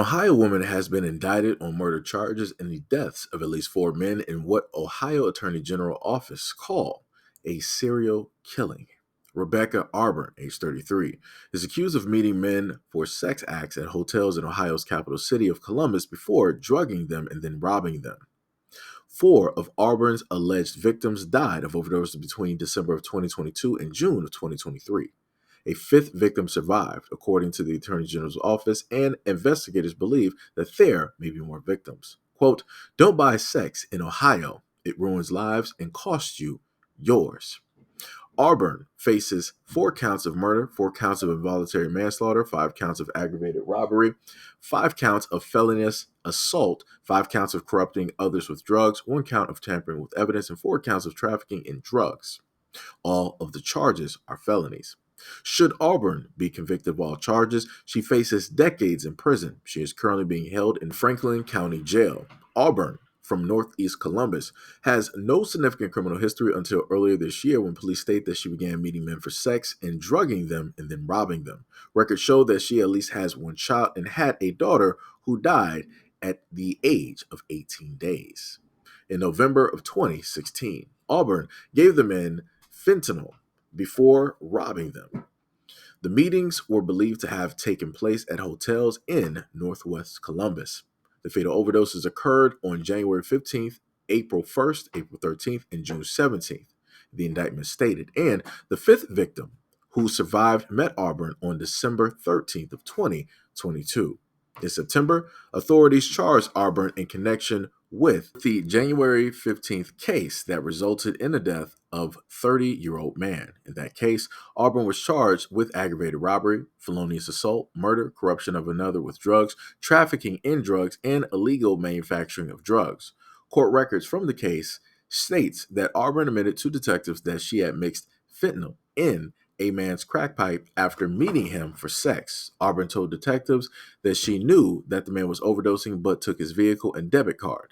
Ohio woman has been indicted on murder charges in the deaths of at least four men in what Ohio Attorney General office call a serial killing. Rebecca Arbor, age 33, is accused of meeting men for sex acts at hotels in Ohio's capital city of Columbus before drugging them and then robbing them. Four of Auburn's alleged victims died of overdoses between December of 2022 and June of 2023. A fifth victim survived, according to the Attorney General's office, and investigators believe that there may be more victims. Quote, don't buy sex in Ohio. It ruins lives and costs you yours. Auburn faces 4 counts of murder, 4 counts of involuntary manslaughter, 5 counts of aggravated robbery, 5 counts of felonious assault, 5 counts of corrupting others with drugs, 1 count of tampering with evidence, and 4 counts of trafficking in drugs. All of the charges are felonies. Should Auburn be convicted of all charges, she faces decades in prison. She is currently being held in Franklin County Jail. Auburn, from Northeast Columbus, has no significant criminal history until earlier this year when police state that she began meeting men for sex and drugging them and then robbing them. Records show that she at least has one child and had a daughter who died at the age of 18 days. In November of 2016, Auburn gave the men fentanyl before robbing them. The meetings were believed to have taken place at hotels in Northwest Columbus. The fatal overdoses occurred on January 15th, April 1st, April 13th, and June 17th, the indictment stated. And the fifth victim, who survived, met Auburn on December 13th of 2022. In September, authorities charged Auburn in connection with the January 15th case that resulted in the death of 30-year-old man. In that case, Auburn was charged with aggravated robbery, felonious assault, murder, corruption of another with drugs, trafficking in drugs, and illegal manufacturing of drugs. Court records from the case states that Auburn admitted to detectives that she had mixed fentanyl in a man's crack pipe after meeting him for sex. Auburn told detectives that she knew that the man was overdosing but took his vehicle and debit card.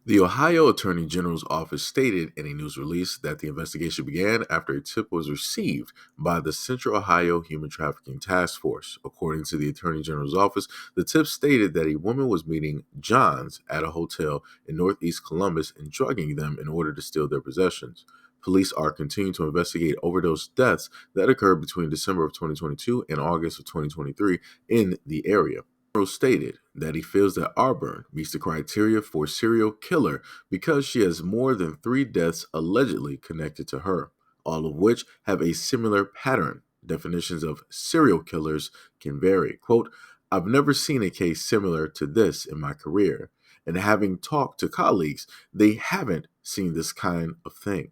The Ohio Attorney General's office stated in a news release that the investigation began after a tip was received by the Central Ohio Human Trafficking Task Force. According to the Attorney General's office, the tip stated that a woman was meeting Johns at a hotel in Northeast Columbus and drugging them in order to steal their possessions. Police are continuing to investigate overdose deaths that occurred between December of 2022 and August of 2023 in the area. Stated that he feels that Auburn meets the criteria for serial killer because she has more than 3 deaths allegedly connected to her, all of which have a similar pattern. Definitions of serial killers can vary. Quote, I've never seen a case similar to this in my career, and having talked to colleagues, they haven't seen this kind of thing.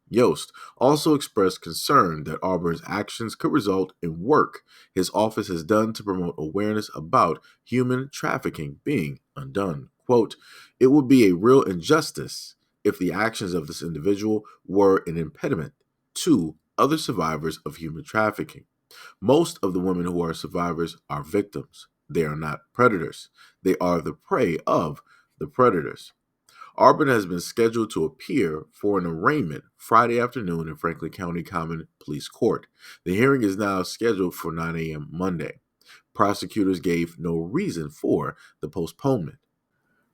Yost also expressed concern that Auburn's actions could result in work his office has done to promote awareness about human trafficking being undone. Quote, it would be a real injustice if the actions of this individual were an impediment to other survivors of human trafficking. Most of the women who are survivors are victims. They are not predators. They are the prey of the predators. Arbin has been scheduled to appear for an arraignment Friday afternoon in Franklin County Common Police Court. The hearing is now scheduled for 9 a.m. Monday. Prosecutors gave no reason for the postponement.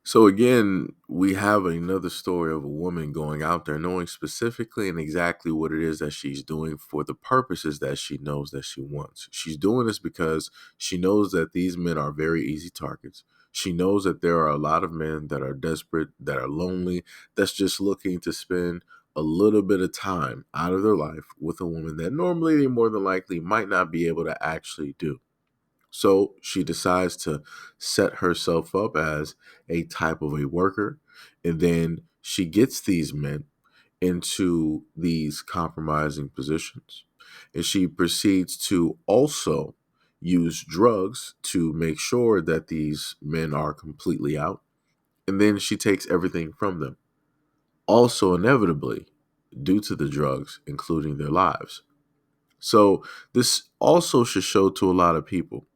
So again, we have another story of a woman going out there knowing specifically and exactly what it is that she's doing for the purposes that she knows that she wants. She's doing this because she knows that these men are very easy targets. She knows that there are a lot of men that are desperate, that are lonely, that's just looking to spend a little bit of time out of their life with a woman that normally they more than likely might not be able to actually do. So she decides to set herself up as a type of a worker. And then she gets these men into these compromising positions. And she proceeds to also use drugs to make sure that these men are completely out. And then she takes everything from them. Also, inevitably, due to the drugs, including their lives. So this also should show to a lot of people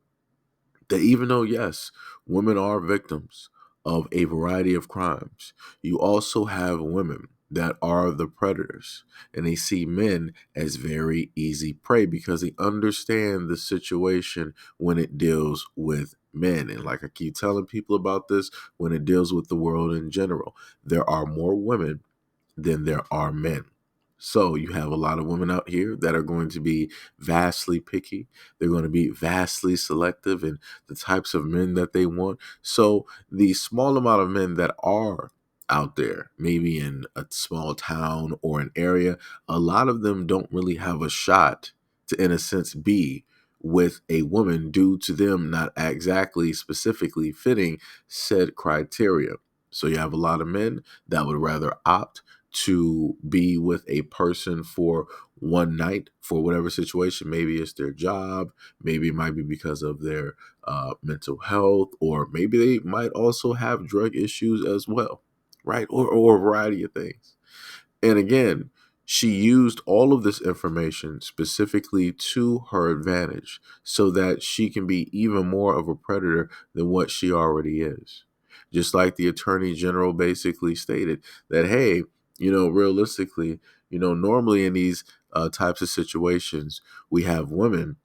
that even though, yes, women are victims of a variety of crimes, you also have women that are the predators, and they see men as very easy prey because they understand the situation when it deals with men. And like I keep telling people about this, when it deals with the world in general, there are more women than there are men. So you have a lot of women out here that are going to be vastly picky. They're going to be vastly selective in the types of men that they want. So the small amount of men that are out there, maybe in a small town or an area, a lot of them don't really have a shot to, in a sense, be with a woman due to them not exactly specifically fitting said criteria. So you have a lot of men that would rather opt to be with a person for one night for whatever situation. Maybe it's their job, maybe it might be because of their mental health, or maybe they might also have drug issues as well, right? Or a variety of things. And again, she used all of this information specifically to her advantage so that she can be even more of a predator than what she already is. Just like the attorney general basically stated that, hey, realistically, normally in these types of situations, we have women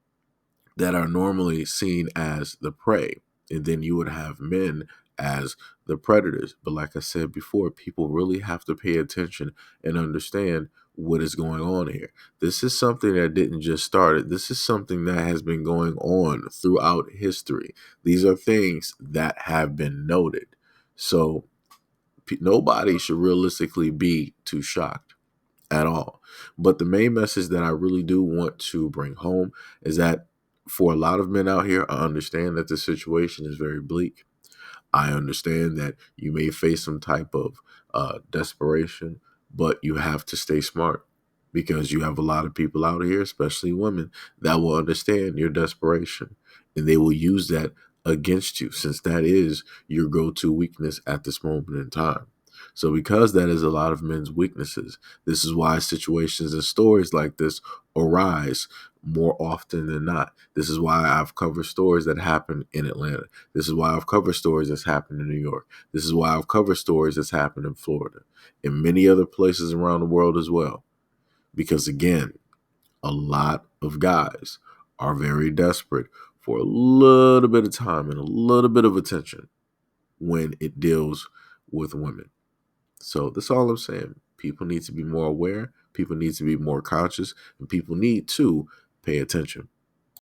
that are normally seen as the prey. And then you would have men as the predators. But like I said before, people really have to pay attention and understand what is going on here. This is something that didn't just start. This is something that has been going on throughout history. These are things that have been noted. So nobody should realistically be too shocked at all. But the main message that I really do want to bring home is that for a lot of men out here, I understand that the situation is very bleak. I understand that you may face some type of desperation, but you have to stay smart because you have a lot of people out here, especially women, that will understand your desperation and they will use that against you since that is your go-to weakness at this moment in time. So because that is a lot of men's weaknesses, this is why situations and stories like this arise more often than not. This is why I've covered stories that happen in Atlanta. This is why I've covered stories that's happened in New York. This is why I've covered stories that's happened in Florida and many other places around the world as well. Because again, a lot of guys are very desperate for a little bit of time and a little bit of attention when it deals with women. So that's all I'm saying. People need to be more aware, people need to be more conscious, and people need to pay attention.